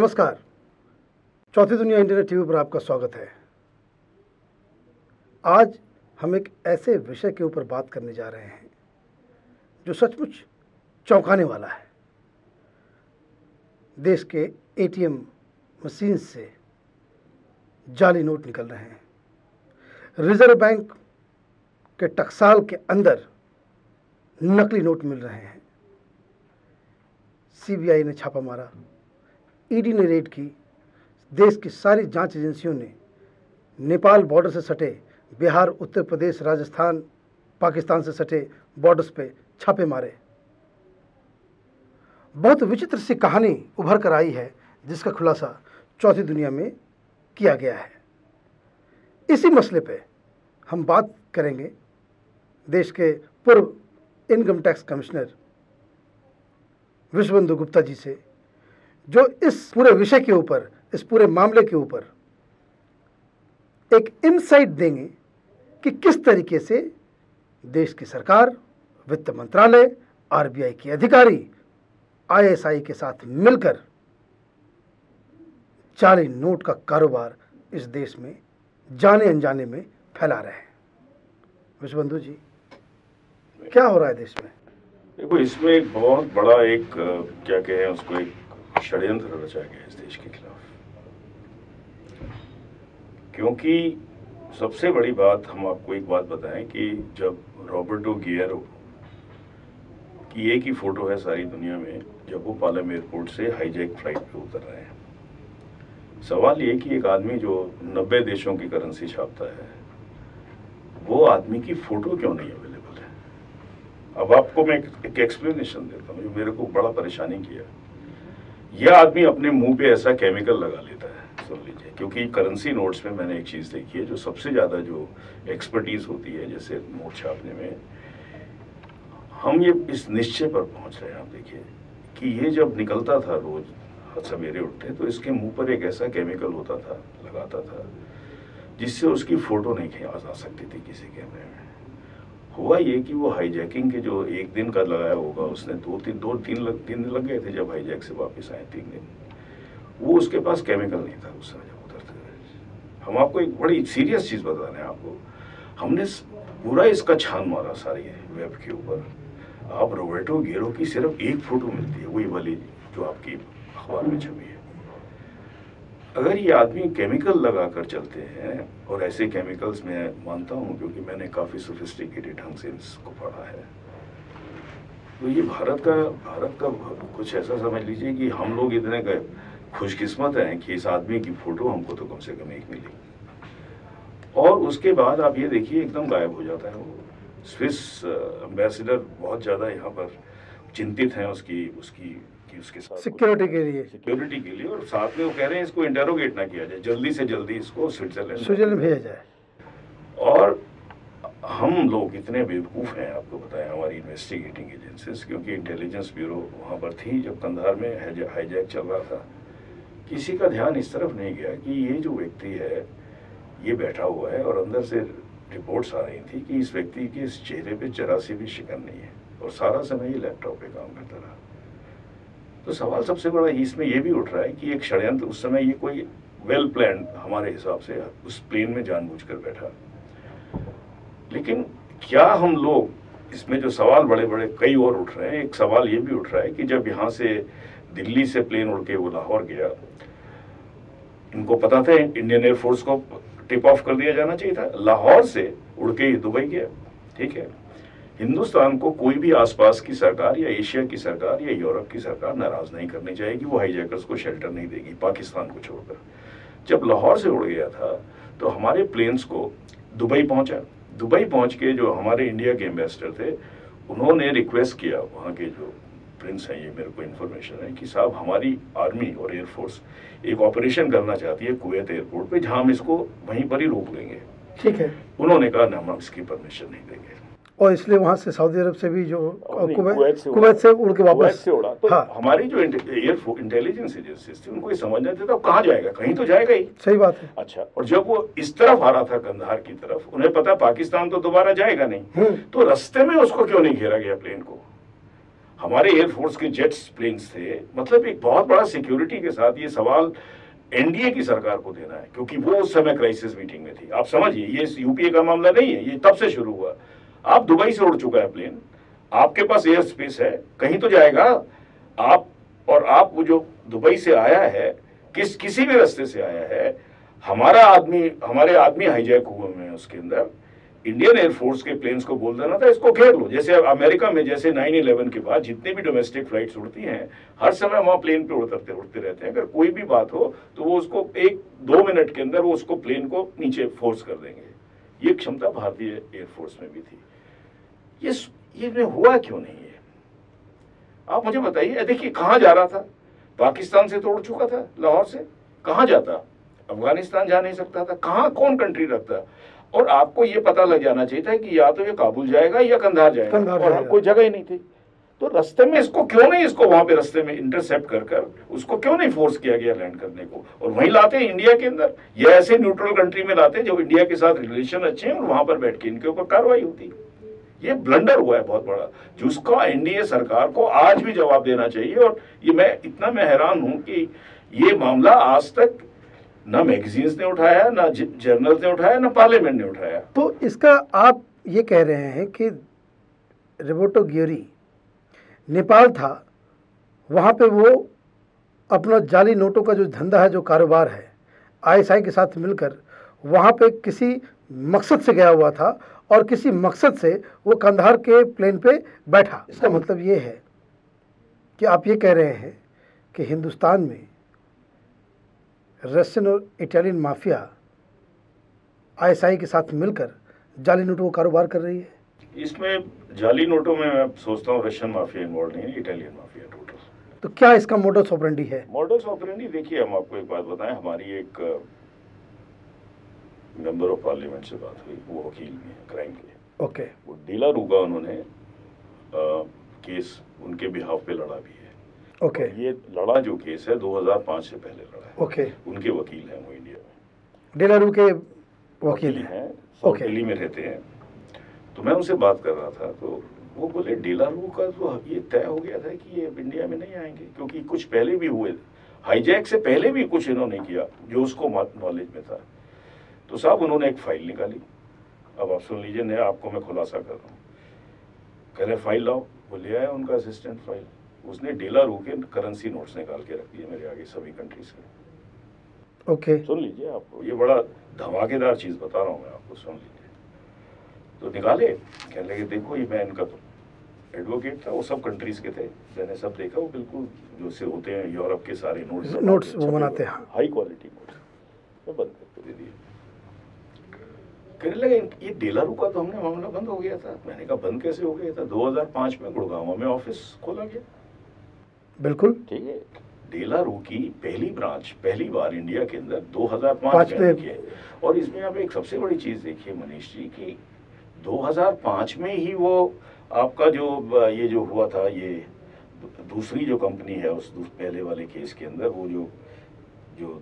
नमस्कार। चौथी दुनिया इंटरनेट टीवी पर आपका स्वागत है। आज हम एक ऐसे विषय के ऊपर बात करने जा रहे हैं जो सचमुच चौंकाने वाला है। देश के एटीएम मशीन से जाली नोट निकल रहे हैं। रिजर्व बैंक के टकसाल के अंदर नकली नोट मिल रहे हैं। सीबीआई ने छापा मारा, ईडी ने रेड की, देश की सारी जांच एजेंसियों ने नेपाल बॉर्डर से सटे बिहार, उत्तर प्रदेश, राजस्थान, पाकिस्तान से सटे बॉर्डर्स पे छापे मारे। बहुत विचित्र सी कहानी उभर कर आई है जिसका खुलासा चौथी दुनिया में किया गया है। इसी मसले पे हम बात करेंगे देश के पूर्व income tax commissioner Vishwabandhu Gupta ji से, जो इस पूरे विषय के ऊपर, इस पूरे मामले के ऊपर एक इनसाइट देंगे कि किस तरीके से देश की सरकार, वित्त मंत्रालय, आरबीआई के अधिकारी आईएसआई के साथ मिलकर जाली नोट का कारोबार इस देश में जाने अनजाने में फैला रहे हैं। विश्वबंधु जी, क्या हो रहा है देश में? देखो, इसमें एक बहुत बड़ा एक क्या कहें उसको, एक षड्यंत्र रचा गया इस देश के खिलाफ। क्योंकि सबसे बड़ी बात, हम आपको एक बात बताएं कि जब रॉबर्टो गिएरो की एक ही फोटो है सारी दुनिया में, जब वो पालम एयरपोर्ट से हाईजैक फ्लाइट पे उतर रहे हैं। सवाल ये कि एक आदमी जो 90 देशों की करेंसी छापता है, वो आदमी की फोटो क्यों नहीं अवेलेबल है? अब आपको मैं एक एक्सप्लेनेशन देता हूँ जो मेरे को बड़ा परेशानी किया। यह आदमी अपने मुंह पे ऐसा केमिकल लगा लेता है, सुन लीजिए, क्योंकि करेंसी नोट्स में मैंने एक चीज़ देखी है, जो सबसे ज़्यादा जो एक्सपर्टीज होती है जैसे नोट छापने में, हम ये इस निश्चय पर पहुंच रहे हैं, आप देखिए, कि ये जब निकलता था रोज सवेरे उठते तो इसके मुंह पर एक ऐसा केमिकल होता था, लगाता था, जिससे उसकी फोटो नहीं आ सकती थी किसी कैमरे में। हुआ ये कि वो हाईजैकिंग के जो एक दिन का लगाया होगा उसने, तीन दिन लग गए थे जब हाईजैक से वापस आए, 3 दिन, वो उसके पास केमिकल नहीं था उस समय जब उतरते थे। हम आपको एक बड़ी सीरियस चीज़ बता रहे हैं आपको, हमने पूरा इसका छान मारा सारी वेब के ऊपर। आप रॉबर्टो गिएरो की सिर्फ एक फोटो मिलती है, वही वाली जो आपकी अखबार में छपी है। अगर ये आदमी केमिकल लगा कर चलते हैं, और ऐसे केमिकल्स मैं मानता हूँ क्योंकि मैंने काफ़ी सोफिस्टिकेटेड ढंग से इसको पढ़ा है, तो ये भारत का कुछ ऐसा समझ लीजिए कि हम लोग इतने खुशकिस्मत हैं कि इस आदमी की फ़ोटो हमको तो कम से कम एक मिली, और उसके बाद आप ये देखिए एकदम गायब हो जाता है वो। स्विस एम्बेसडर बहुत ज़्यादा यहाँ पर चिंतित हैं उसके साथ सिक्योरिटी के लिए, और साथ में वो कह रहे हैं इसको इंटेरोगेट ना किया जाए, जल्दी से जल्दी इसको स्विट्जरलैंड भेजा जाए। और हम लोग इतने बेवकूफ़ हैं, आपको बताएं, हमारी इन्वेस्टिगेटिंग एजेंसीज, क्योंकि इंटेलिजेंस ब्यूरो वहाँ पर थी जब कंधार में हाईजैक चल रहा था, किसी का ध्यान इस तरफ नहीं गया कि ये जो व्यक्ति है ये बैठा हुआ है, और अंदर से रिपोर्ट्स आ रही थी कि इस व्यक्ति के इस चेहरे पे जरा सी भी शिकन नहीं है, और सारा समय ये लैपटॉप पे काम करता रहा। तो सवाल सबसे बड़ा इसमें ये भी उठ रहा है कि एक षड्यंत्र, उस समय ये कोई वेल प्लान हमारे हिसाब से उस प्लेन में जानबूझकर बैठा। लेकिन क्या हम लोग इसमें जो सवाल बड़े बड़े कई और उठ रहे हैं, एक सवाल ये भी उठ रहा है कि जब यहाँ से दिल्ली से प्लेन उड़ के वो लाहौर गया, इनको पता था इंडियन एयरफोर्स को टिप ऑफ कर दिया जाना चाहिए था, लाहौर से उड़ के दुबई गया, ठीक है। हिंदुस्तान को कोई भी आसपास की सरकार या एशिया की सरकार या यूरोप की सरकार नाराज नहीं करनी चाहिए, वो हाईजैकर्स को शेल्टर नहीं देगी पाकिस्तान को छोड़कर। जब लाहौर से उड़ गया था तो हमारे प्लेन्स को दुबई पहुंचा, दुबई पहुंच के जो हमारे इंडिया के एम्बेसडर थे, उन्होंने रिक्वेस्ट किया, वहाँ के जो प्रिंस हैं, ये मेरे को इन्फॉर्मेशन है कि साहब हमारी आर्मी और एयरफोर्स एक ऑपरेशन करना चाहती है कुवैत एयरपोर्ट पे, जहाँ हम इसको वहीं पर ही रोक लेंगे, ठीक है। उन्होंने कहा ना, हम इसकी परमिशन नहीं देंगे, और इसलिए वहाँ से सऊदी अरब से भी जो कुवैत से उड़ के वापस से उड़ा। तो हाँ, हमारी जो इंटेलिजेंस एजेंसीज थी उनको ये समझना था तो कहाँ जाएगा, कहीं तो जाएगा ही। सही बात है। अच्छा, और जब वो इस तरफ आ रहा था कंधार की तरफ, उन्हें पता पाकिस्तान तो दोबारा जाएगा नहीं, तो रास्ते में उसको क्यों नहीं घेरा गया प्लेन को? हमारे एयरफोर्स के जेट्स प्लेन्स थे, मतलब एक बहुत बड़ा सिक्योरिटी के साथ। ये सवाल एनडीए की सरकार को देना है, क्योंकि वो उस समय क्राइसिस मीटिंग में थी। आप समझिए, ये यूपीए का मामला नहीं है, ये तब से शुरू हुआ। आप दुबई से उड़ चुका है प्लेन, आपके पास एयर स्पेस है, कहीं तो जाएगा। आप वो जो दुबई से आया है, किसी भी रास्ते से आया है, हमारे आदमी हाईजैक हुए हैं उसके अंदर। इंडियन एयरफोर्स के प्लेन्स को बोल देना था इसको घेर लो। जैसे अमेरिका में जैसे 9/11 के बाद जितने भी डोमेस्टिक फ्लाइट्स उड़ती हैं, हर समय वहां प्लेन पे उड़ते रहते हैं। अगर कोई भी बात हो तो वो उसको 1-2 मिनट के अंदर वो उसको प्लेन को नीचे फोर्स कर देंगे। ये क्षमता भारतीय एयरफोर्स में भी थी। ये हुआ क्यों नहीं है, आप मुझे बताइए। देखिए कहां जा रहा था, पाकिस्तान से तो उड़ चुका था, लाहौर से कहां जाता, अफगानिस्तान जा नहीं सकता था, कहां कौन कंट्री रखता। और आपको ये पता लग जाना चाहिए था कि या तो ये काबुल जाएगा या कंधार जाएगा, और कोई जगह ही नहीं थी। तो रास्ते में इसको वहां पे रास्ते में इंटरसेप्ट कर उसको क्यों नहीं फोर्स किया गया लैंड करने को, और वहीं लाते हैं इंडिया के अंदर, या ऐसे न्यूट्रल कंट्री में लाते हैं जो इंडिया के साथ रिलेशन अच्छे हैं, और वहां पर बैठ के इनके ऊपर कार्रवाई होती। ये ब्लंडर हुआ है बहुत बड़ा, जिसका एनडीए सरकार को आज भी जवाब देना चाहिए। और ये मैं हैरान हूं कि ये मामला आज तक ना मैगजीन्स ने उठाया, ना जर्नल्स ने उठाया, ना पार्लियामेंट ने उठाया। तो इसका आप ये कह रहे हैं कि रोबर्टो गियोरी नेपाल था, वहाँ पे वो अपना जाली नोटों का जो धंधा है, जो कारोबार है, आईएसआई के साथ मिलकर वहाँ पे किसी मकसद से गया हुआ था, और किसी मकसद से वो कंधार के प्लेन पे बैठा। इसका मतलब ये है कि आप ये कह रहे हैं कि हिंदुस्तान में रशियन और इटालियन माफिया आईएसआई के साथ मिलकर जाली नोटों का कारोबार कर रही है। इसमें जाली नोटों में मैं सोचता हूँ रशियन माफिया इन्वॉल्व नहीं है, इटालियन माफिया टोटल। तो क्या इसका मोडस ऑपरेंडी है? मोडस ऑपरेंडी देखिए, हम आपको एक बात बताएं, हमारी एक मेंबर ऑफ पार्लियामेंट से बात हुई, वो वकील भी है क्राइम के। ओके। वो डीला रूगा उन्होंने केस उनके बिहाफ पे लड़ा भी है। ओके। ये लड़ा जो केस है 2005 से पहले लड़ा है। ओके। उनके वकील हैं वो इंडिया में, डेलारू के वकील हैं, साउथ दिल्ली में रहते हैं। तो मैं उनसे बात कर रहा था, तो वो बोले डेलारू का तो ये तय हो गया था कि ये इंडिया में नहीं आएंगे, क्योंकि कुछ पहले भी हुए, हाईजैक से पहले भी कुछ इन्होंने किया जो उसको नॉलेज में था। तो साहब उन्होंने एक फाइल निकाली, अब आप सुन लीजिए, नया आपको मैं खुलासा कर रहा हूँ। कह रहे फाइल लाओ, वो ले आया उनका असिस्टेंट फाइल, उसने डेलारू के करेंसी नोट्स निकाल के रख दिए मेरे आगे, सभी कंट्रीज के। ओके। सुन लीजिए, आपको ये बड़ा धमाकेदार चीज बता रहा हूँ मैं आपको, सुन लीजिए। तो निकाले, कहने लगे देखो ये मैं इनका एडवोकेट था, वो सब कंट्रीज के थे, मैंने सब देखा, वो बिल्कुल जो से होते हैं यूरोप के सारे नोट्स वो बनाते हैं, हाई क्वालिटी नोट्स, मैं बंद करके दे दिए। कहने लगे ये डेलारू का तो हमने मामला बंद हो गया था। मैंने कहा बंद कैसे हो गया था? 2005 में गुड़गांव में ऑफिस खोला गया। बिल्कुल ठीक है, डेलारू की पहली ब्रांच पहली बार इंडिया के अंदर 2005 में की है। और इसमें आप एक सबसे बड़ी चीज देखिए मनीष जी, कि 2005 में ही वो आपका जो ये जो हुआ था, ये दूसरी जो कंपनी है उस पहले वाले केस के अंदर, वो जो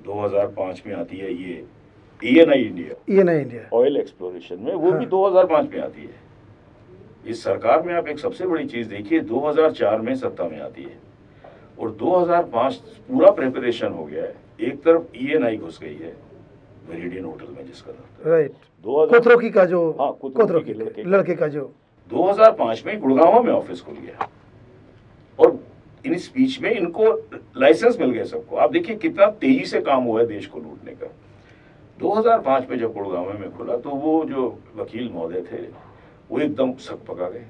2005 में आती है, ये ईएनआई इंडिया ऑयल एक्सप्लोरेशन में, वो भी 2005 में आती है। इस सरकार में आप एक सबसे बड़ी चीज देखिए, 2004 में सत्ता में आती है, और 2005 पूरा प्रिपरेशन हो गया है। एक तरफ ईएनआई घुस गई है मेरिडियन होटल में, जिसका राइट कोथरोकी का जो, हाँ कोथरोकी लड़के का जो 2005 में गुड़गांव में ऑफिस खुल गया, और इन स्पीच में इनको लाइसेंस मिल गए सबको। आप देखिए कितना तेजी से काम हुआ है देश को लूटने का। 2005 में जब गुड़गांव में खुला, तो वो जो वकील महोदय थे वो एकदम सक पका गए,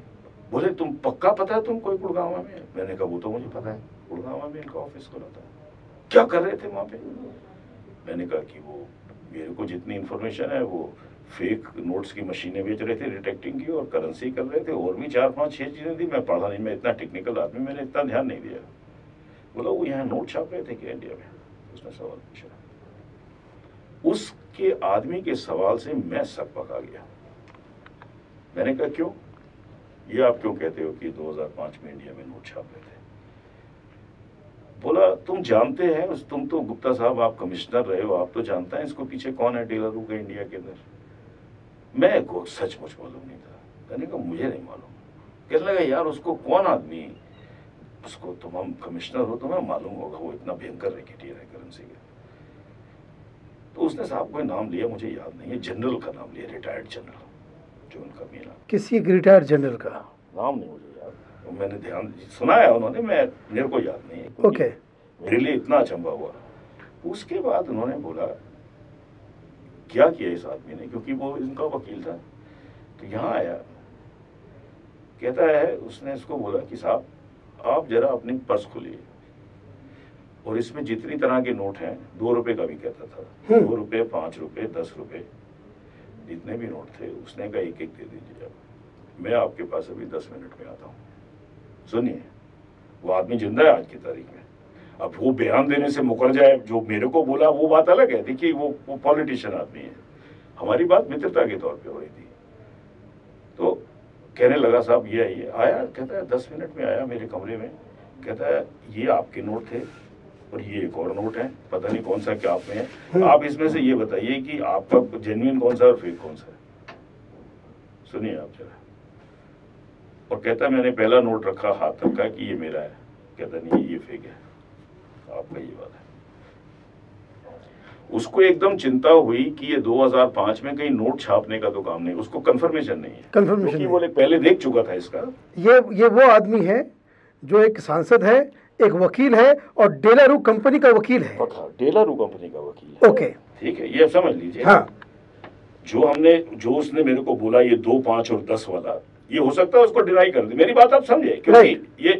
बोले तुम पक्का पता है तुम कोई गुड़गांव में? मैंने कहा वो तो मुझे पता है, गुड़गांव में इनका ऑफिस खुला था। क्या कर रहे थे वहां पे? मैंने कहा कि वो मेरे को जितनी इंफॉर्मेशन है, वो फेक नोट्स की मशीनें बेच रहे थे डिटेक्टिंग की, और करेंसी कर रहे थे, और भी 4-5-6 चीजें थी। मैं पढ़ा नहीं, मैं इतना टेक्निकल आदमी, मैंने इतना ध्यान नहीं दिया। बोला वो यहाँ नोट छाप रहे थे क्या इंडिया में? उसने सवाल पूछा। उसके आदमी के सवाल से मैं सक पका गया। मैंने कहा क्यों? ये आप क्यों कहते हो कि 2005 में इंडिया में नोट छाप रहे थे? बोला तुम जानते हैं, तुम तो गुप्ता साहब आप कमिश्नर रहे हो, आप तो जानते हैं इसको पीछे कौन है डेलारू का इंडिया के अंदर। मैं को सचमुच मालूम नहीं था। मैंने कहा मुझे नहीं मालूम। कहने लगा यार उसको कौन आदमी उसको तुम हम कमिश्नर हो, तुम्हें मालूम होगा वो इतना भयंकर रैकेटियर है करेंसी का। तो उसने साहब कोई नाम लिया, मुझे याद नहीं है, जनरल का नाम लिया, रिटायर्ड जनरल, जो उनका मेरा किसी रिटायर्ड जनरल का नाम नहीं मुझे याद, तो मैंने ध्यान सुना है उन्होंने, मेरे को याद नहीं है। ओके। मेरे लिए इतना अचंभा हुआ। उसके बाद उन्होंने बोला क्या किया इस आदमी ने, क्योंकि वो इनका वकील था। तो यहाँ आया, कहता है, उसने इसको बोला कि साहब आप जरा अपनी पर्स खोलिए और इसमें जितनी तरह के नोट हैं, 2 रुपए का भी कहता था, 2 रुपए, 5 रुपए, 10 रुपए, जितने भी नोट थे, उसने कहा एक एक दे दीजिए, अब मैं आपके पास अभी 10 मिनट में आता हूँ। सुनिए, वो आदमी जिंदा है आज की तारीख में। अब वो बयान देने से मुकर जाए, जो मेरे को बोला वो बात अलग है। देखिए वो पॉलिटिशियन आदमी है, हमारी बात मित्रता के तौर पे हो रही थी। तो कहने लगा साहब ये आइए, आया, कहता है 10 मिनट में आया मेरे कमरे में, कहता है ये आपके नोट थे और ये एक और नोट है, पता नहीं कौन सा क्या आप में है, आप इसमें से ये बताइए कि आपका जेन्युइन कौन सा और फेक कौन सा है। सुनिए आप जरा। और कहता है मैंने पहला नोट रखा, हाथ रखा कि ये मेरा है, कहता नहीं ये फेक है, आपका ये बात है। उसको एकदम चिंता हुई कि ये 2005 में कहीं नोट छापने का तो काम नहीं, उसको कंफर्मेशन नहीं है, क्योंकि वो पहले देख चुका था इसका। ये वो आदमी है जो एक सांसद है, एक वकील है और डेलारू कंपनी का वकील है। डेलारू कंपनी का वकील है। ओके, ठीक है, ये समझ लीजिए। हाँ। जो उसने मेरे को बोला ये 2, 5 और 10 वाला, ये हो सकता है उसको डिनाई कर दे, मेरी बात आप समझे, क्योंकि ये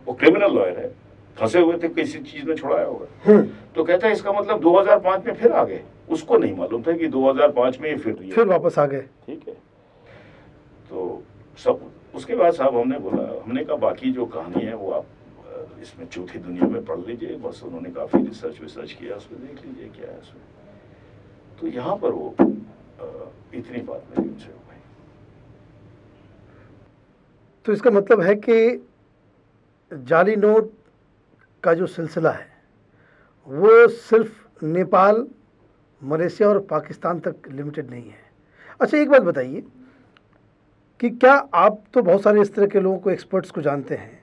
वो क्रिमिनल लॉयर है, फंसे हुए थे, किसी चीज में छुड़ाया होगा। तो कहता है इसका मतलब 2005 में फिर आ गए। उसको नहीं मालूम था कि 2005 में ये फिर वापस आ गए। ठीक है, तो सब उसके बाद साहब हमने कहा बाकी जो कहानी है वो आप इसमें चौथी दुनिया में पढ़ लीजिए, बस उन्होंने काफी रिसर्च किया, उसमें देख लीजिए क्या है उसमें। तो यहाँ पर वो इतनी बात मेरी उनसे हो गई। तो इसका मतलब है कि जाली नोट का जो सिलसिला है वो सिर्फ नेपाल, मलेशिया और पाकिस्तान तक लिमिटेड नहीं है। अच्छा, एक बात बताइए कि क्या आप तो बहुत सारे इस तरह के लोगों को, एक्सपर्ट्स को जानते हैं,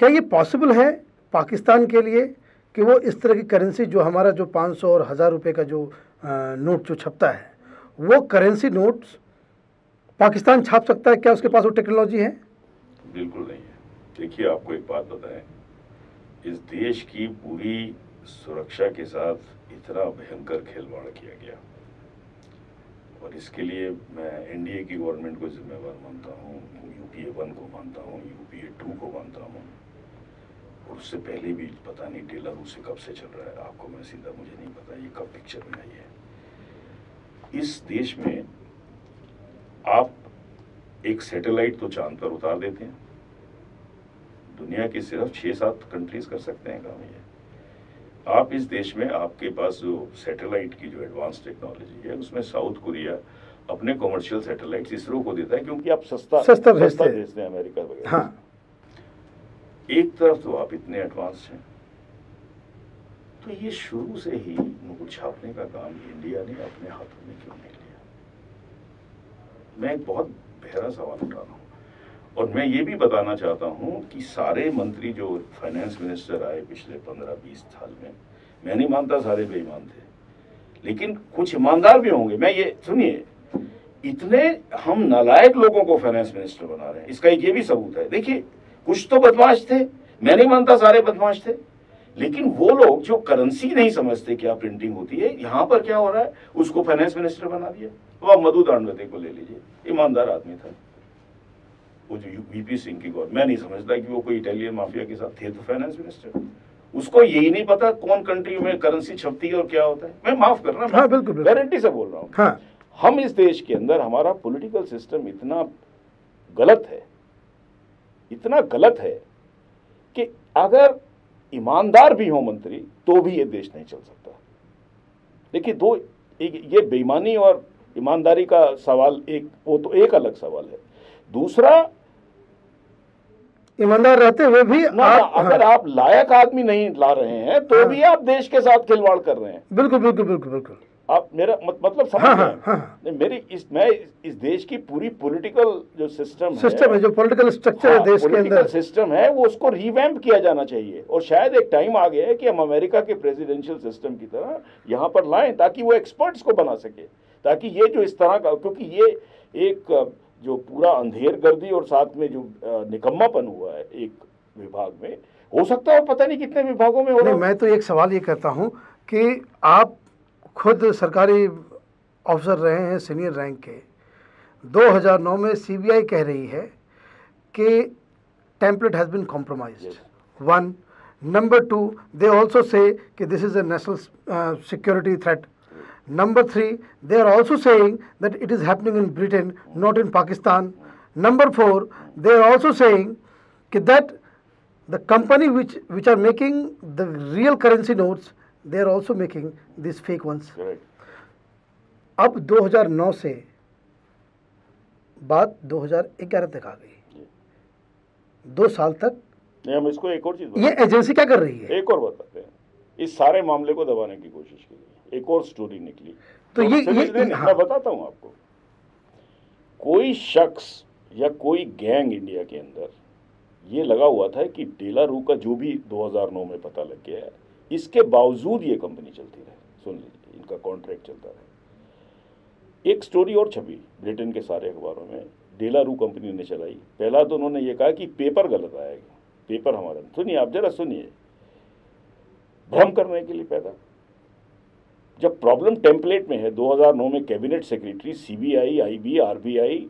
क्या ये पॉसिबल है पाकिस्तान के लिए कि वो इस तरह की करेंसी, जो हमारा जो 500 और 1000 रुपये का जो नोट जो छपता है, वो करेंसी नोट्स पाकिस्तान छाप सकता है? क्या उसके पास वो टेक्नोलॉजी है? बिल्कुल नहीं है। देखिए, आपको एक बात बताएं, इस देश की पूरी सुरक्षा के साथ इतना भयंकर खिलवाड़ किया गया, और इसके लिए मैं एनडीए की गवर्नमेंट को जिम्मेवार मानता हूँ, यूपीए 1 को मानता हूँ, यूपीए 2 को मानता हूँ, और उससे पहले भी पता नहीं डेलारू से कब से चल रहा है, आपको मैं सीधा, मुझे नहीं पता ये कब पिक्चर में आई है। इस देश में आप एक सैटेलाइट तो चांद पर उतार देते हैं, दुनिया की सिर्फ 6-7 कंट्रीज कर सकते हैं काम ये। आप इस देश में, आपके पास जो सैटेलाइट की जो एडवांस टेक्नोलॉजी है, उसमें साउथ कोरिया अपने कमर्शियल सैटेलाइट इसरो को देता है, क्योंकि आप सस्ता भेजते हैं अमेरिका वगैरह। हाँ। एक तरफ तो आप इतने एडवांस हैं, तो ये शुरू से ही नोट छापने का काम इंडिया ने अपने हाथों में क्यों नहीं लिया? मैं एक बहुत गहरा सवाल उठा रहा हूँ, और मैं ये भी बताना चाहता हूँ कि सारे मंत्री जो फाइनेंस मिनिस्टर आए पिछले 15-20 साल में, मैं नहीं मानता सारे बेईमान थे, लेकिन कुछ ईमानदार भी होंगे। मैं ये सुनिए, इतने हम नालायक लोगों को फाइनेंस मिनिस्टर बना रहे हैं, इसका एक ये भी सबूत है। देखिए, कुछ तो बदमाश थे, मैं नहीं मानता सारे बदमाश थे, लेकिन वो लोग जो करेंसी नहीं समझते क्या प्रिंटिंग होती है, यहाँ पर क्या हो रहा है, उसको फाइनेंस मिनिस्टर बना दिया। तो आप मधु दांडवते को ले लीजिए, ईमानदार आदमी था, वो जो वीपी सिंह की गवर्नमेंट, मैं नहीं समझता कि वो कोई इटालियन माफिया के साथ थे तो फाइनेंस मिनिस्टर। उसको यही नहीं पता कौन कंट्री में करेंसी छपती है और क्या होता है। मैं माफ करना, हाँ, बिल्कुल गारंटी से बोल रहा हूँ। हाँ। हम इस देश के अंदर, हमारा पॉलिटिकल सिस्टम इतना गलत है, इतना गलत है कि अगर ईमानदार भी हो मंत्री तो भी ये देश नहीं चल सकता। देखिए, ये बेईमानी और ईमानदारी का सवाल, वो तो एक अलग सवाल है। दूसरा, ईमानदार रहते हुए भी अगर आप लायक आदमी नहीं ला रहे हैं तो भी आप देश के साथ खिलवाड़ कर रहे हैं। बिल्कुल बिल्कुल बिल्कुल बिल्कुल। आप मेरा मतलब समझ हाँ, रहे हाँ, हैं? हाँ। नहीं, मैं इस देश की पूरी पॉलिटिकल जो सिस्टम है, जो पॉलिटिकल स्ट्रक्चर है देश के अंदर, सिस्टम है, वो उसको रिवैम्प किया जाना चाहिए। और शायद एक टाइम आ गया है कि हम अमेरिका के प्रेसिडेंशियल सिस्टम की तरह यहाँ पर लाएं, ताकि वो एक्सपर्ट्स को बना सके, ताकि ये जो इस तरह का, क्योंकि ये एक जो पूरा अंधेरगर्दी और साथ में जो निकम्मापन हुआ है एक विभाग में, हो सकता है पता नहीं कितने विभागों में हो रहा है। मैं तो एक सवाल ये करता हूँ कि आप खुद सरकारी ऑफिसर रहे हैं, सीनियर रैंक के। 2009 में सीबीआई कह रही है कि template has been compromised, 1 number 2 they also say कि this is a national security threat, number 3 they are also saying that it is happening in Britain, not in Pakistan, number 4 they are also saying कि that the company which are making the real currency notes, they are also making these fake ones. अब 2009 से बात 2011 तक आ गई, 2 साल तक। नहीं, हम इसको एक और चीज, ये एजेंसी क्या कर रही है? एक और बताते हैं, इस सारे मामले को दबाने की कोशिश की गई, एक और स्टोरी निकली। तो ये मैं बताता हूं आपको, कोई शख्स या कोई गैंग इंडिया के अंदर ये लगा हुआ था कि डेला रू का जो भी 2009 में पता लग गया है, इसके बावजूद ये कंपनी चलती रहे। सुन लीजिए, इनका कॉन्ट्रैक्ट चलता रहे। एक स्टोरी और छपी ब्रिटेन के सारे अखबारों में, डेला रू कंपनी ने चलाई। पहला तो उन्होंने ये कहा कि पेपर गलत आएगा, पेपर हमारा। सुनिए, आप जरा सुनिए, भ्रम करने के लिए पैदा। जब प्रॉब्लम टेम्पलेट में है, 2009 में cabinet secretary, CBI, IB, RBI,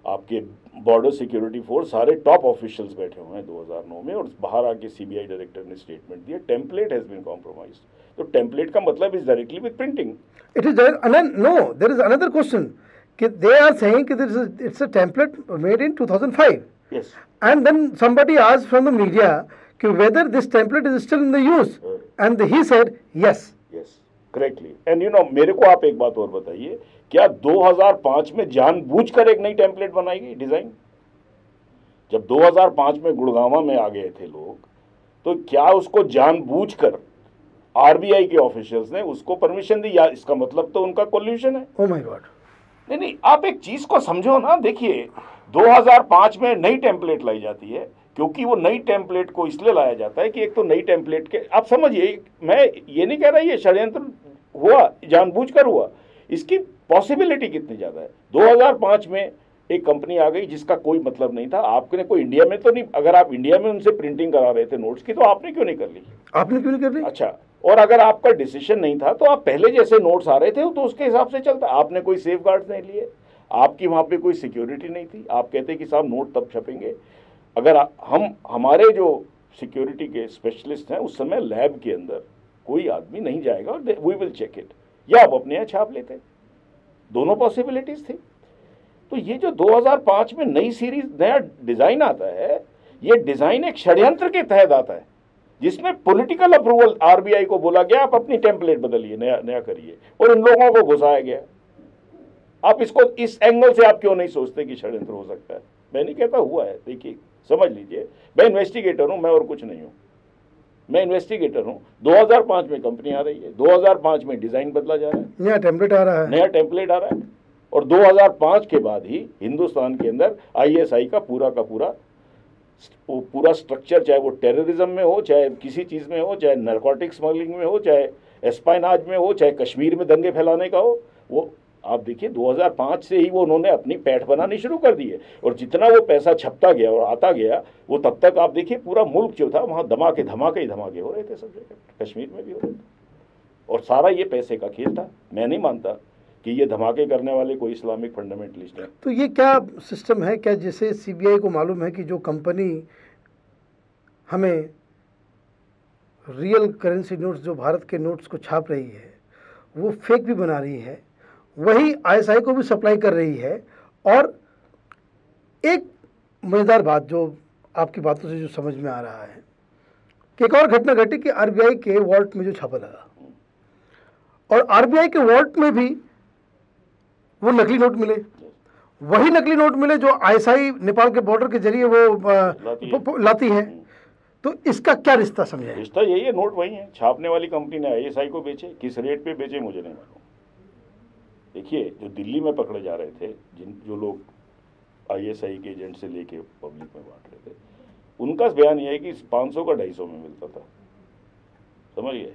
आपके बॉर्डर सिक्योरिटी फोर्स, सारे टॉप ऑफिशियल्स बैठे हुए हैं 2009 में, और बाहर आके सीबीआई डायरेक्टर ने स्टेटमेंट दिया, टेम्पलेट हैज बीन कॉम्प्रोमाइज्ड। तो टेम्पलेट का मतलब is directly with printing. It is no, there is another question कि दे आर सेइंग कि it's a template made in 2005। Yes, and then somebody asked from the media कि whether this template is still in the use, and he said yes, correctly. And you know, मेरे को आप एक बात और बताइए, क्या 2005 में जानबूझकर एक नई टेम्पलेट बनाई गई, डिजाइन? जब 2005 में गुड़गांव में आ गए थे लोग, तो क्या उसको जानबूझकर आरबीआई के ऑफिशियल्स ने उसको परमिशन दी? या इसका मतलब तो उनका कोल्यूशन है। Oh my God. नहीं, आप एक चीज को समझो ना। देखिए, 2005 में नई टेम्पलेट लाई जाती है, क्योंकि वो नई टेम्पलेट को इसलिए लाया जाता है कि एक तो नई टेम्पलेट के, आप समझिए, मैं ये नहीं कह रहा ये षड्यंत्र हुआ, जानबूझकर हुआ, इसकी पॉसिबिलिटी कितनी ज्यादा है। 2005 में एक कंपनी आ गई जिसका कोई मतलब नहीं था। आपने कोई इंडिया में तो नहीं, अगर आप इंडिया में उनसे प्रिंटिंग करा रहे थे नोट्स की, तो आपने क्यों नहीं कर ली? आपने क्यों नहीं कर ली? अच्छा, और अगर आपका डिसीजन नहीं था तो आप पहले जैसे नोट्स आ रहे थे तो उसके हिसाब से चलता। आपने कोई सेफ गार्ड नहीं लिए, आपकी वहां पे कोई सिक्योरिटी नहीं थी। आप कहते कि साहब नोट तब छपेंगे। अगर हमारे जो सिक्योरिटी के स्पेशलिस्ट हैं, उस समय लैब के अंदर कोई आदमी नहीं जाएगा, वी विल चेक इट, या आप अपने यहाँ छाप लेते। दोनों पॉसिबिलिटीज थी। तो ये जो 2005 में नई सीरीज, नया डिजाइन आता है, ये डिजाइन एक षड्यंत्र के तहत आता है, जिसमें पॉलिटिकल अप्रूवल, आरबीआई को बोला गया आप अपनी टेम्पलेट बदलिए, नया करिए, और इन लोगों को घुसाया गया। आप इसको इस एंगल से आप क्यों नहीं सोचते कि षड्यंत्र हो सकता है? मैं नहीं कहता हुआ है, देखिए समझ लीजिए, मैं इन्वेस्टिगेटर हूं, मैं और कुछ नहीं हूं, मैं इन्वेस्टिगेटर हूं। 2005 में कंपनी आ रही है, 2005 में डिजाइन बदला जा रहा है, नया टेम्पलेट आ रहा है, नया टेम्पलेट आ रहा है, और 2005 के बाद ही हिंदुस्तान के अंदर आईएसआई का पूरा स्ट्रक्चर, चाहे वो टेररिज्म में हो, चाहे किसी चीज में हो, चाहे नारकोटिक स्मगलिंग में हो, चाहे एस्पाइनाज में हो, चाहे कश्मीर में दंगे फैलाने का हो, वो आप देखिए 2005 से ही वो उन्होंने अपनी पैठ बनानी शुरू कर दी है। और जितना वो पैसा छपता गया और आता गया, वो तब तक आप देखिए पूरा मुल्क जो था वहाँ धमाके ही धमाके हो रहे थे सब जगह, कश्मीर में भी हो रहे थे, और सारा ये पैसे का खेल था। मैं नहीं मानता कि ये धमाके करने वाले कोई इस्लामिक फंडामेंटलिस्ट हैं। तो ये क्या सिस्टम है, क्या जैसे सीबीआई को मालूम है कि जो कंपनी हमें रियल करेंसी नोट्स, जो भारत के नोट्स को छाप रही है, वो फेक भी बना रही है, वही आईएसआई को भी सप्लाई कर रही है। और एक मज़ेदार बात जो आपकी बातों से जो समझ में आ रहा है कि एक और घटना घटी कि आरबीआई के वॉल्ट में जो छापा लगा, और आरबीआई के वॉल्ट में भी वो नकली नोट मिले, वही नकली नोट मिले जो आईएसआई नेपाल के बॉर्डर के जरिए वो लाती है। तो इसका क्या रिश्ता समझे? रिश्ता यही है, नोट वही है, छापने वाली कंपनी ने आईएसआई को बेचे, किस रेट पे बेचे मुझे नहीं मालूम, देखिए जो दिल्ली में पकड़े जा रहे थे, जो लोग ISI के एजेंट से लेके पब्लिक में बांट रहे थे, उनका बयान यह है कि 500 का 250 में मिलता था। समझिए,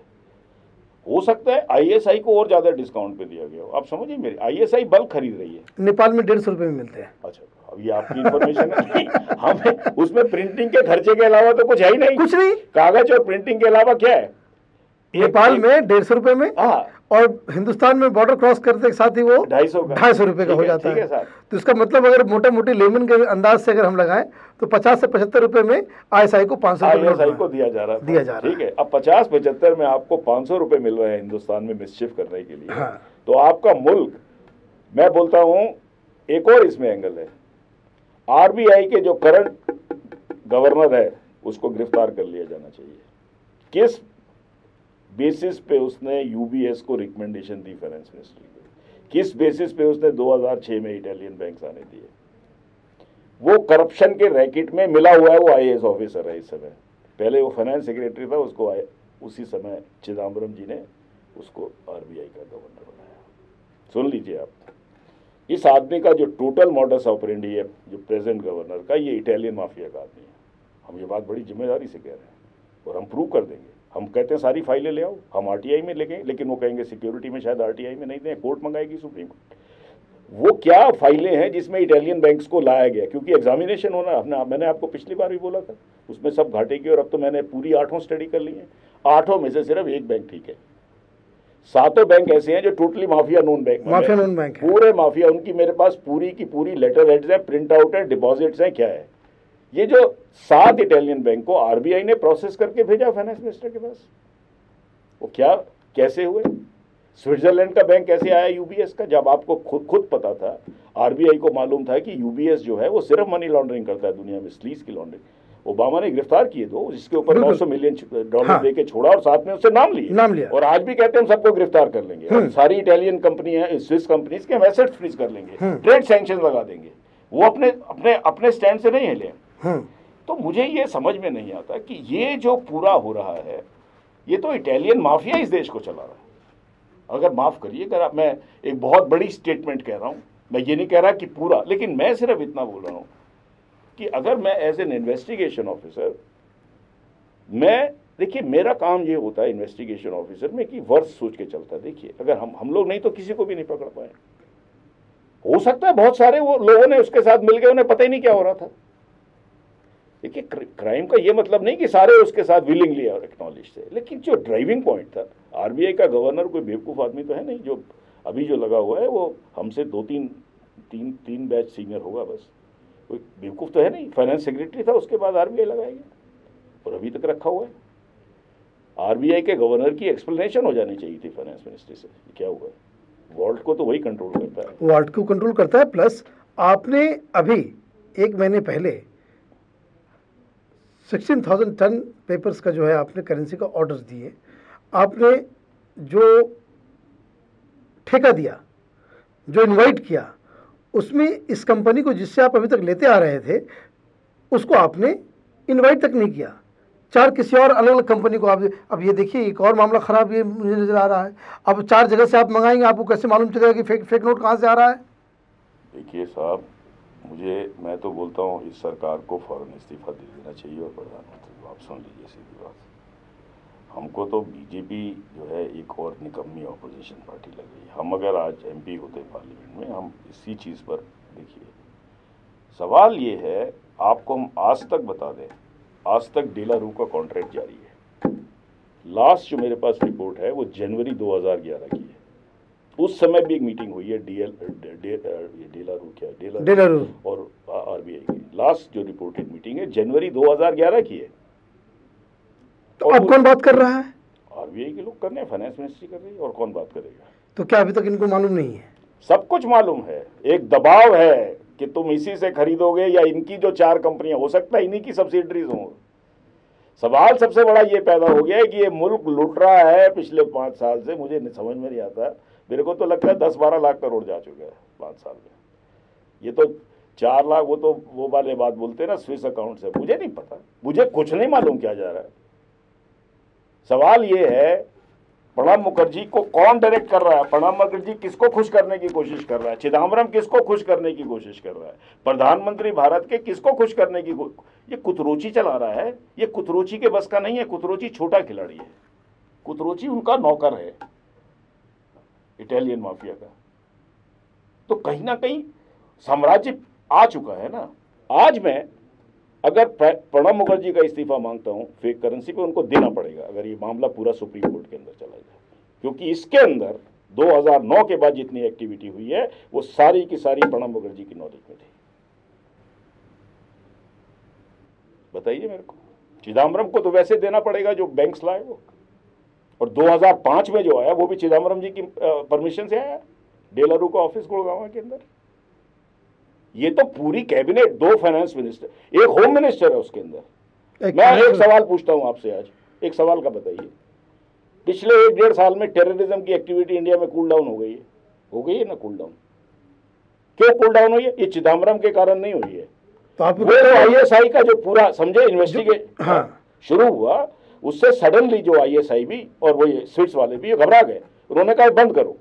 हो सकता है ISI को और ज्यादा डिस्काउंट पे दिया गया हो। आप समझिए मेरी, ISI बल्क खरीद रही है। नेपाल में 150 रुपए में मिलते हैं। अच्छा, अब ये आपकी इन्फॉर्मेशन है। हमें उसमें प्रिंटिंग के खर्चे के अलावा तो कुछ है ही नहीं। कुछ नहीं, कागज और प्रिंटिंग के अलावा क्या है? नेपाल में 150 रुपए में, हाँ, और हिंदुस्तान में बॉर्डर क्रॉस करते के साथ ही वो 250 रुपए का हो जाता है। सर। तो इसका मतलब अगर मोटा मोटी लेमन के अंदाज से अगर हम लगाएं तो 50 से 75 रुपए में ISI को 500 ISI को दिया जा रहा है। ठीक है, अब 50-75 में आपको 500 रुपए मिल रहे हैं हिंदुस्तान में मिसचिफ करने के लिए। हाँ। तो आपका मुल्क, मैं बोलता हूं एक और इसमें एंगल है, RBI के जो करंट गवर्नर है उसको गिरफ्तार कर लिया जाना चाहिए। किस बेसिस पे उसने UBS को रिकमेंडेशन दी फाइनेंस मिनिस्ट्री को? किस बेसिस पे उसने 2006 में इटालियन बैंक्स आने दिए? वो करप्शन के रैकेट में मिला हुआ है। वो IAS ऑफिसर है इस समय, पहले वो फाइनेंस सेक्रेटरी था, उसको उसी समय चिदम्बरम जी ने उसको RBI का गवर्नर बनाया। सुन लीजिए आप, इस आदमी का जो टोटल मॉडस ऑपरेंडी है, जो प्रेजेंट गवर्नर का, ये इटालियन माफिया का आदमी है। हम ये बात बड़ी जिम्मेदारी से कह रहे हैं और हम प्रूव कर देंगे। हम कहते हैं सारी फाइलें ले आओ, हम RTI में लेंगे, लेकिन वो कहेंगे सिक्योरिटी में शायद RTI में नहीं दें, कोर्ट मंगाएगी सुप्रीम कोर्ट। वो क्या फाइलें हैं जिसमें इटालियन बैंक्स को लाया गया? क्योंकि एग्जामिनेशन होना, मैंने आपको पिछली बार भी बोला था, उसमें सब घाटे की, और अब तो मैंने पूरी 8 स्टडी कर ली है। 8 में से सिर्फ एक बैंक ठीक है, 7 बैंक ऐसे हैं जो टोटली माफिया नोन बैंक है, पूरे माफिया। उनकी मेरे पास पूरी की पूरी लेटर हेड्स हैं, प्रिंट आउट है, डिपॉजिट्स हैं। क्या है ये जो 7 इटालियन बैंक को RBI ने प्रोसेस करके भेजा फाइनेंस मिनिस्टर के पास? वो क्या, कैसे हुए? स्विट्जरलैंड का बैंक कैसे आया UBS का? जब आपको खुद पता था, RBI को मालूम था कि UBS जो है वो सिर्फ मनी लॉन्ड्रिंग करता है दुनिया में, स्लीज की लॉन्ड्रिंग। ओबामा ने गिरफ्तार किए 2, जिसके ऊपर $900 मिलियन हाँ। दे के छोड़ा, और साथ में उससे नाम लिया। और आज भी कहते हैं हम सबको गिरफ्तार कर लेंगे, और सारी इटालियन कंपनी है, स्विस कंपनीज के हम एसेट फ्रीज कर लेंगे, ट्रेड सैंक्शन लगा देंगे। वो अपने स्टैंड से नहीं हिले। तो मुझे ये समझ में नहीं आता कि ये जो पूरा हो रहा है, ये तो इटालियन माफिया इस देश को चला रहा है। अगर माफ करिएगा, मैं एक बहुत बड़ी स्टेटमेंट कह रहा हूं, मैं ये नहीं कह रहा कि पूरा, लेकिन मैं सिर्फ इतना बोल रहा हूं कि अगर मैं एज एन इन्वेस्टिगेशन ऑफिसर, मैं, देखिए मेरा काम ये होता है इन्वेस्टिगेशन ऑफिसर में कि वर्ष सोच के चलता है। देखिए अगर हम लोग नहीं तो किसी को भी नहीं पकड़ पाए। हो सकता है बहुत सारे वो लोगों ने उसके साथ मिल गए, उन्हें पता ही नहीं क्या हो रहा था। देखिए क्राइम का ये मतलब नहीं कि सारे उसके साथ विलिंगली और एक्नॉलेज थे, लेकिन जो ड्राइविंग पॉइंट था, RBI का गवर्नर कोई बेवकूफ़ आदमी तो है नहीं, जो अभी जो लगा हुआ है वो हमसे 2-3 बैच सीनियर होगा बस, कोई बेवकूफ़ तो है नहीं। फाइनेंस सेक्रेटरी था, उसके बाद RBI लगाया गया और अभी तक रखा हुआ है। RBI के गवर्नर की एक्सप्लेनेशन हो जानी चाहिए थी फाइनेंस मिनिस्ट्री से, क्या हुआ है। वॉल्ट को तो वही कंट्रोल करता है, वॉल्ट को कंट्रोल करता है। प्लस आपने अभी 1 महीने पहले 16,000 टन पेपर्स का जो है आपने करेंसी का ऑर्डर्स दिए, आपने जो ठेका दिया, जो इनवाइट किया, उसमें इस कंपनी को जिससे आप अभी तक लेते आ रहे थे उसको आपने इनवाइट तक नहीं किया। 4 किसी और अलग अलग कंपनी को आप, अब ये देखिए एक और मामला ख़राब ये मुझे नज़र आ रहा है। अब 4 जगह से आप मंगाएंगे, आपको कैसे मालूम चलेगा कि फेक नोट कहाँ से आ रहा है? देखिए साहब, मैं तो बोलता हूँ इस सरकार को फौरन इस्तीफा दे देना चाहिए। और प्रधानमंत्री को आप सुन लीजिए सीधी बात, हमको तो BJP जो है एक और निकम्मी ऑपोजिशन पार्टी लग रही है। हम अगर आज MP होते पार्लियामेंट में, हम इसी चीज़ पर, देखिए सवाल ये है, आपको हम आज तक बता दें, आज तक डेलारू का कॉन्ट्रैक्ट जारी है। लास्ट जो मेरे पास रिपोर्ट है वो जनवरी 2011 की है। उस समय भी एक मीटिंग हुई है डेलारू और RBI की। लास्ट जो रिपोर्टेड मीटिंग है जनवरी 2011 की है। तो अब कौन बात कर रहा है? RBI के लोग कर रहे हैं, फाइनेंस मिनिस्ट्री कर रही है, और कौन बात करेगा? तो क्या अभी तक इनको मालूम नहीं है? सब कुछ मालूम है। एक दबाव है कि तुम इसी से खरीदोगे, या इनकी जो 4 कंपनियां, हो सकता है इन्हीं की सब्सिडरीज हों। सवाल सबसे बड़ा ये पैदा हो गया है कि ये मुल्क लूट रहा है पिछले 5 साल से। मुझे समझ में नहीं आता, मेरे को तो लगता है 10-12 लाख करोड़ जा चुका है 5 साल में। ये तो 4 लाख, वो तो वो वाले बात बोलते हैं ना स्विस अकाउंट से। मुझे नहीं पता, मुझे कुछ नहीं मालूम क्या जा रहा है। सवाल ये है, प्रणब मुखर्जी को कौन डायरेक्ट कर रहा है? प्रणब मुखर्जी किसको खुश करने की कोशिश कर रहा है? चिदम्बरम किसको खुश करने की कोशिश कर रहा है? प्रधानमंत्री भारत के किसको खुश करने की ये कुतरोची चला रहा है। ये कुतरोची के बस का नहीं है। कुतरोची छोटा खिलाड़ी है, कुतरोची उनका नौकर है इटालियन माफिया का। तो कहीं ना कहीं साम्राज्य आ चुका है ना। आज मैं अगर प्रणब मुखर्जी का इस्तीफा मांगता हूं फेक करेंसी पे, उनको देना पड़ेगा अगर ये मामला पूरा सुप्रीम कोर्ट के अंदर चला जाए, क्योंकि इसके अंदर 2009 के बाद जितनी एक्टिविटी हुई है वो सारी की सारी प्रणब मुखर्जी की नॉलेज में थी। बताइए मेरे को। चिदम्बरम को तो वैसे देना पड़ेगा जो बैंक्स लाए वो, और 2005 में जो आया वो भी चिदम्बरम जी की परमिशन से आया, डेलारू का ऑफिस गुड़गांव के अंदर। ये तो पूरी कैबिनेट, 2 फाइनेंस मिनिस्टर, एक होम मिनिस्टर है उसके अंदर। मैं एक सवाल पूछता हूं आपसे आज, एक सवाल का बताइए, पिछले 1-1.5 साल में टेररिज्म की एक्टिविटी इंडिया में कूल डाउन हो गई है? हो गई है ना कूल डाउन? क्यों कूल डाउन हुई है? ये चिदम्बरम के कारण नहीं हुई है। तो आप वो ISI का जो पूरा समझे इन्वेस्टिगेशन शुरू हुआ, उससे सडनली जो ISI भी और वो ये स्विट्स वाले भी घबरा गए, उन्होंने कहा बंद करो।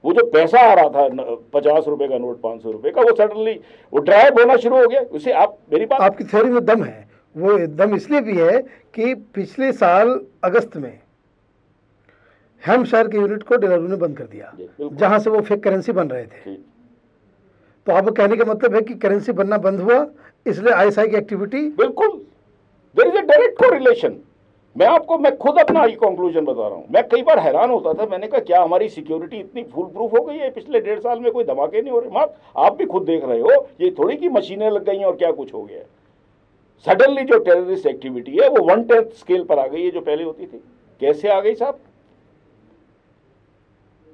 वो जो पैसा आ रहा था 50 रुपए का नोट, 500 रुपए का, वो सडनली वो ड्राइव होना शुरू हो गया। उसे आप मेरी बात, आपकी थ्योरी में दम है। वो दम इसलिए भी है कि पिछले साल अगस्त में हैम्पशायर के यूनिट को डेलारू ने बंद कर दिया, जहां से वो फेक करेंसी बन रहे थे। तो आप कहने का मतलब है कि करेंसी बनना बंद हुआ, इसलिए ISI की एक्टिविटी, बिल्कुल there is a direct correlation. मैं खुद अपना ही कंक्लूजन बता रहा हूं। मैं कई बार हैरान होता था, मैंने कहा क्या हमारी सिक्योरिटी इतनी फुल प्रूफ हो गई है? पिछले 1.5 साल में कोई धमाके नहीं हो रहे। आप भी खुद देख रहे हो, ये थोड़ी की मशीनें लग गई हैं और क्या कुछ हो गया है। सडनली जो टेररिस्ट एक्टिविटी है वो 1/10 स्केल पर आ गई है जो पहले होती थी। कैसे आ गई साहब?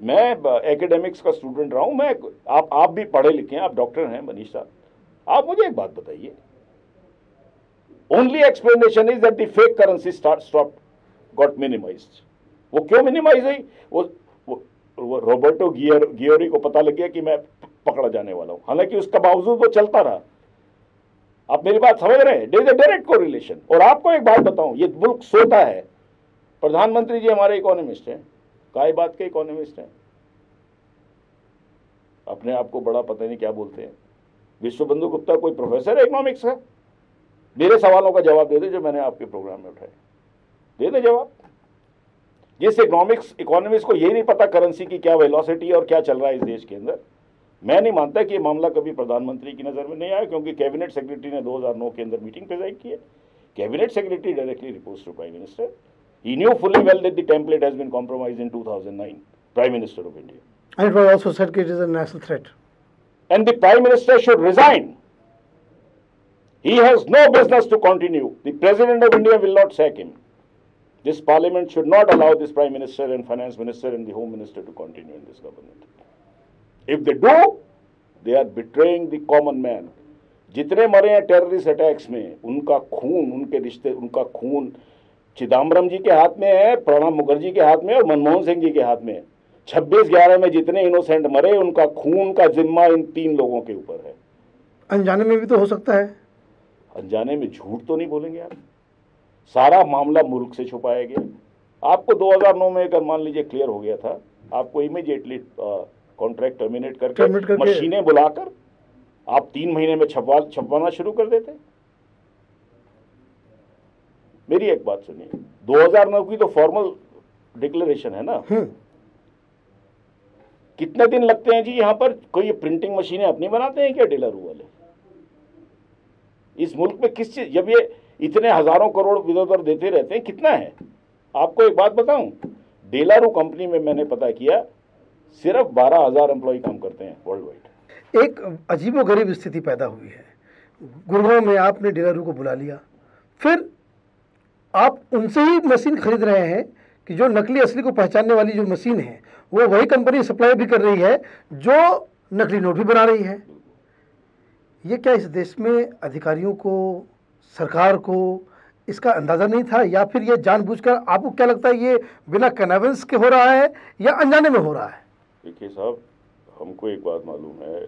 मैं एकेडमिक्स का स्टूडेंट रहा हूं, मैं आप भी पढ़े लिखे हैं, आप डॉक्टर हैं मनीष साहब, आप मुझे एक बात बताइए। Only explanation is that the fake currency stop got minimised. वो क्यों मिनिमाइज हुई? वो रॉबर्टो गियोरी को पता लग गया कि मैं पकड़ा जाने वाला हूं, हालांकि उसका बावजूद वो चलता रहा। आप मेरी बात समझ रहे हैं? There is a direct correlation. और आपको एक बात बताऊं, ये मुल्क सोता है। प्रधानमंत्री जी हमारे इकोनॉमिस्ट हैं, काय बात के इकोनॉमिस्ट हैं, अपने आप को बड़ा पता नहीं क्या बोलते हैं। विश्वबंधु गुप्ता कोई प्रोफेसर है इकोनॉमिक्स का? मेरे सवालों का जवाब दे दे जो मैंने आपके प्रोग्राम में उठाए, दे दे जवाब। जिस इकोनॉमिक्स को यही नहीं पता करेंसी की क्या वेलोसिटी और क्या चल रहा है इस देश के अंदर। मैं नहीं मानता कि ये मामला कभी प्रधानमंत्री की नजर में नहीं आया, क्योंकि कैबिनेट सेक्रेटरी ने 2009 के अंदर मीटिंग प्रेजाइड की है। Cabinet secretary directly reports to prime minister. He knew fully well that the template has been compromised in 2009, Prime Minister of India. And it was also said that it is a national threat. And the Prime Minister should resign. He has no business to continue. The President of India will not sack him. This Parliament should not allow this Prime Minister and Finance Minister and the Home Minister to continue in this government. If they do, they are betraying the common man. जितने मरे हैं terrorist attacks में, उनका खून, उनके रिश्ते, उनका खून चिदम्बरम जी के हाथ में है, प्रणब मुखर्जी के हाथ में और मनमोहन सिंह जी के हाथ में। 26/11 में जितने इनोसेंट मरे, उनका खून का जिम्मा इन 3 लोगों के ऊपर है। अनजाने में भी तो हो सकता है। अनजाने में झूठ तो नहीं बोलेंगे आप। सारा मामला मुल्क से छुपाया गया। आपको 2009 में अगर मान लीजिए क्लियर हो गया था, आपको इमीडिएटली कॉन्ट्रैक्ट टर्मिनेट करके मशीनें बुलाकर आप 3 महीने में छपवाना शुरू कर देते। मेरी एक बात सुनिए, 2009 की तो फॉर्मल डिक्लेरेशन है ना। कितने दिन लगते हैं जी यहाँ पर? कोई ये प्रिंटिंग मशीनें अपनी बनाते हैं क्या डेलारू वाले? इस मुल्क में किस चीज, जब ये इतने हजारों करोड़ इधर उधर देते रहते हैं, कितना है? आपको एक बात बताऊं, डेलारू कंपनी में मैंने पता किया सिर्फ 12,000 एम्प्लॉय काम करते हैं वर्ल्ड वाइड। एक अजीबोगरीब स्थिति पैदा हुई है। गुड़गांव में आपने डेलारू को बुला लिया, फिर आप उनसे ही मशीन खरीद रहे हैं कि जो नकली असली को पहचानने वाली जो मशीन है वो वही कंपनी सप्लाई भी कर रही है जो नकली नोट भी बना रही है। ये क्या इस देश में अधिकारियों को, सरकार को इसका अंदाज़ा नहीं था, या फिर ये जानबूझकर? आपको क्या लगता है ये बिना कन्वेंस के हो रहा है या अनजाने में हो रहा है? देखिए साहब, हमको एक बात मालूम है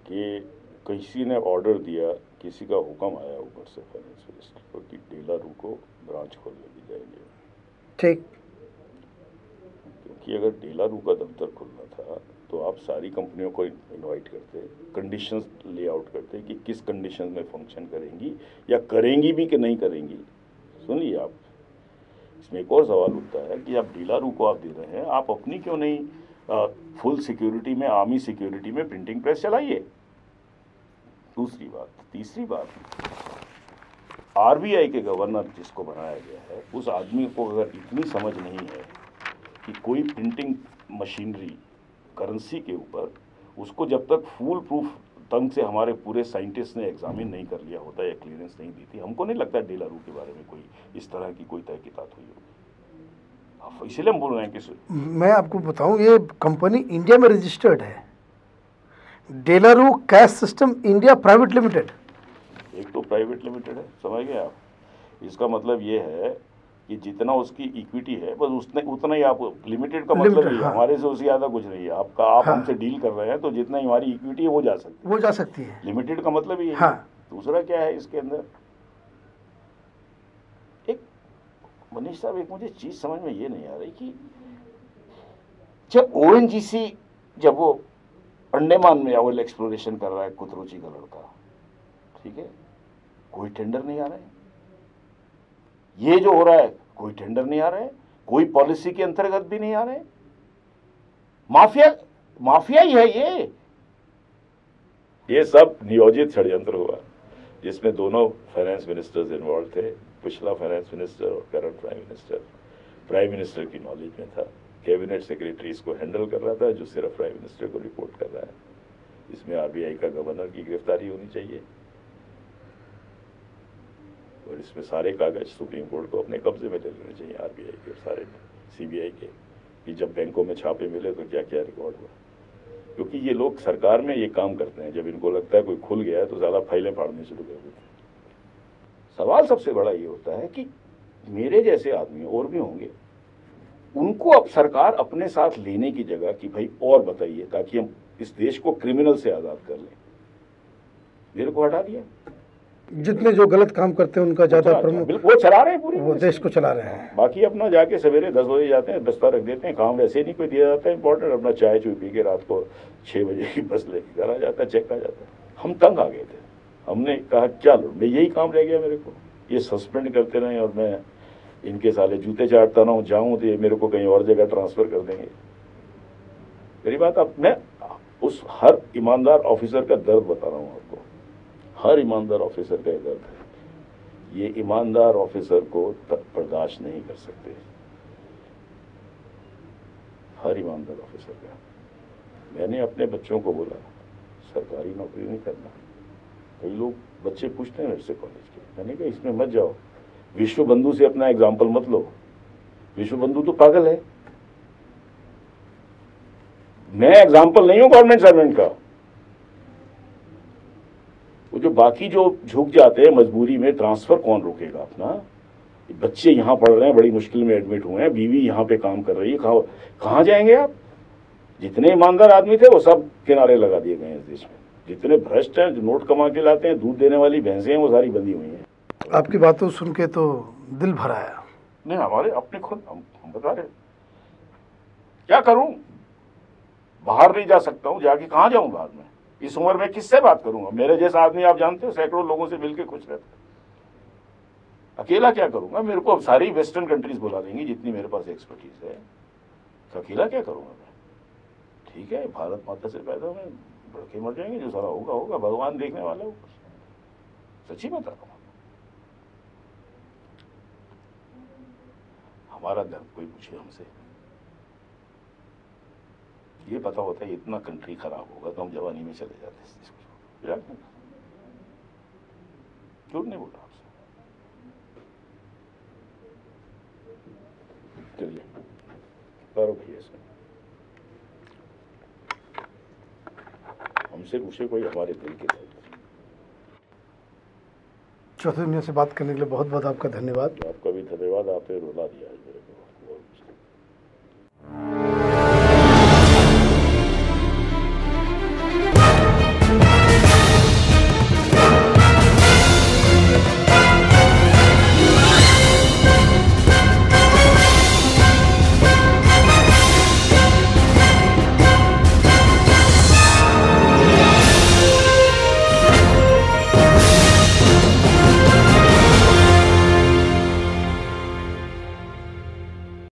कि किसी ने ऑर्डर दिया, किसी का हुक्म आया ऊपर से फाइनेंस मिनिस्टर को कि डेलारू को ब्रांच खोलने की जाएंगे। ठीक। क्योंकि अगर डेलारू का दफ्तर खुलना था तो आप सारी कंपनियों को इनवाइट करते, कंडीशंस ले आउट करते कि किस कंडीशन में फंक्शन करेंगी या करेंगी भी कि नहीं करेंगी। सुनिए आप, इसमें एक और सवाल उठता है कि आप डेलारू को आप दे रहे हैं, आप अपनी क्यों नहीं फुल सिक्योरिटी में, आर्मी सिक्योरिटी में प्रिंटिंग प्रेस चलाइए। दूसरी बात, तीसरी बात, आरबीआई के गवर्नर जिसको बनाया गया है, उस आदमी को अगर इतनी समझ नहीं है कि कोई प्रिंटिंग मशीनरी करेंसी के ऊपर, उसको जब तक फुल प्रूफ ढंग से हमारे पूरे साइंटिस्ट ने एग्जामिन नहीं कर लिया होता या क्लियरेंस नहीं दी थी, हमको नहीं लगता डेलारू के बारे में कोई इस तरह की कोई तहकीकात हुई होगी। इसलिए हम बोल रहे हैं कि मैं आपको बताऊं, ये कंपनी इंडिया में रजिस्टर्ड है, De La Rue cash system India private limited. एक तो प्राइवेट लिमिटेड है, समझ गए आप। इसका मतलब ये है कि जितना उसकी इक्विटी है बस उतना ही आप, लिमिटेड का मतलब ही है, हाँ। हमारे से उससे ज़्यादा कुछ नहीं है आपका। आप हाँ। हमसे डील कर रहे हैं तो जितना हमारी इक्विटी है वो जा सकती है। लिमिटेड का मतलब ही है। हाँ। दूसरा क्या है इसके अंदर, एक मनीष साहब, एक मुझे चीज समझ में ये नहीं आ रही कि जब ओएनजीसी, जब वो अंडमान में ऑयल एक्सप्लोरेशन कर रहा है कुतरुचि का लड़का, ठीक है, कोई टेंडर नहीं आ रहे, ये जो हो रहा है कोई टेंडर नहीं आ रहे, कोई पॉलिसी के अंतर्गत भी नहीं आ रहे, माफिया ही है ये सब नियोजित षड्यंत्र हुआ जिसमें दोनों फाइनेंस मिनिस्टर्स इन्वॉल्व थे, पिछला फाइनेंस मिनिस्टर और करंट प्राइम मिनिस्टर की नॉलेज में था, कैबिनेट सेक्रेटरी इसको हैंडल कर रहा था जो सिर्फ प्राइम मिनिस्टर को रिपोर्ट कर रहा है। इसमें आरबीआई का गवर्नर की गिरफ्तारी होनी चाहिए और इसमें सारे कागज सुप्रीम कोर्ट को अपने कब्जे में ले लेने चाहिए, आरबीआई के, सारे सीबीआई के, कि जब बैंकों में छापे मिले तो क्या क्या रिकॉर्ड हुआ। क्योंकि ये लोग सरकार में ये काम करते हैं, जब इनको लगता है कोई खुल गया है तो ज़्यादा फाइलें फाड़ने शुरू कर देते हैं। सवाल सबसे बड़ा ये होता है कि मेरे जैसे आदमी और भी होंगे, उनको अब सरकार अपने साथ लेने की जगह कि भाई और बताइए ताकि हम इस देश को क्रिमिनल से आज़ाद कर लें, मेरे को हटा दिया। जितने जो गलत काम करते हैं उनका ज्यादा प्रमुख, वो चला रहे हैं पूरी, वो देश को चला रहे हैं। बाकी अपना जाके सवेरे 10 बजे जाते हैं, बस्ता रख देते हैं, काम वैसे नहीं कोई दिया जाता है इंपॉर्टेंट, अपना चाय चुई पी के रात को 6 बजे की बस लेके घर आ जाता है, चेक आ जाता है। हम तंग आ गए थे, हमने कहा चलो, मैं यही काम रह गया मेरे को, ये सस्पेंड करते रहे और मैं इनके साले जूते चाटता रहा हूँ, जाऊँ तो ये मेरे को कहीं और जगह ट्रांसफर कर देंगे। मेरी बात, अब मैं उस हर ईमानदार ऑफिसर का दर्द बता रहा हूँ आपको, हर ईमानदार ऑफिसर का ये दर्द है। ये ईमानदार ऑफिसर को बर्दाश्त नहीं कर सकते, हर ईमानदार ऑफिसर का। मैंने अपने बच्चों को बोला सरकारी नौकरी नहीं करना। कई लोग बच्चे पूछते हैं मेरे से कॉलेज के, मैंने कहा इसमें मत जाओ, विश्व बंधु से अपना एग्जाम्पल मत लो, विश्व बंधु तो पागल है, मैं एग्जाम्पल नहीं हूं गवर्नमेंट सर्वेंट का। वो जो बाकी जो झुक जाते हैं मजबूरी में, ट्रांसफर कौन रोकेगा अपना? बच्चे यहाँ पढ़ रहे हैं, बड़ी मुश्किल में एडमिट हुए हैं, बीवी यहाँ पे काम कर रही है, कहाँ जाएंगे आप? जितने ईमानदार आदमी थे वो सब किनारे लगा दिए गए हैं इस देश में। जितने भ्रष्ट हैं, जो नोट कमा के लाते हैं, दूध देने वाली भैंसें हैं, वो सारी बंधी हुई हैं। आपकी बातों सुन के तो दिल भर आया। नहीं, हमारे अपने खुद हम बता रहे, क्या करूं, बाहर नहीं जा सकता हूं, जाके कहाँ जाऊं बाद में, इस उम्र में किससे बात करूंगा? मेरे जैसा आदमी आप जानते हो सैकड़ों लोगों से मिलकर खुश रहता है, अकेला क्या करूंगा? मेरे को अब सारी वेस्टर्न कंट्रीज बुला देंगी जितनी मेरे पास एक्सपर्टीज है, तो अकेला क्या करूंगा मैं? ठीक है, भारत माता से पैदा हुए, बढ़के मर जाएंगे, जो सारा होगा होगा, भगवान देखने वाला होगा, सच्ची बता रहा हूं। हमारा धर्म कोई पूछे हमसे, ये पता होता है इतना कंट्री खराब होगा तो हम जवानी में चले जाते हैं। झूठ नहीं बोला आपसे। चलिए करो भैया, हमसे पूछे कोई हमारे दिल के बात। चौथे दुनिया से बात करने के लिए बहुत बहुत आपका धन्यवाद। आपका भी धन्यवाद, आपने रुला दिया।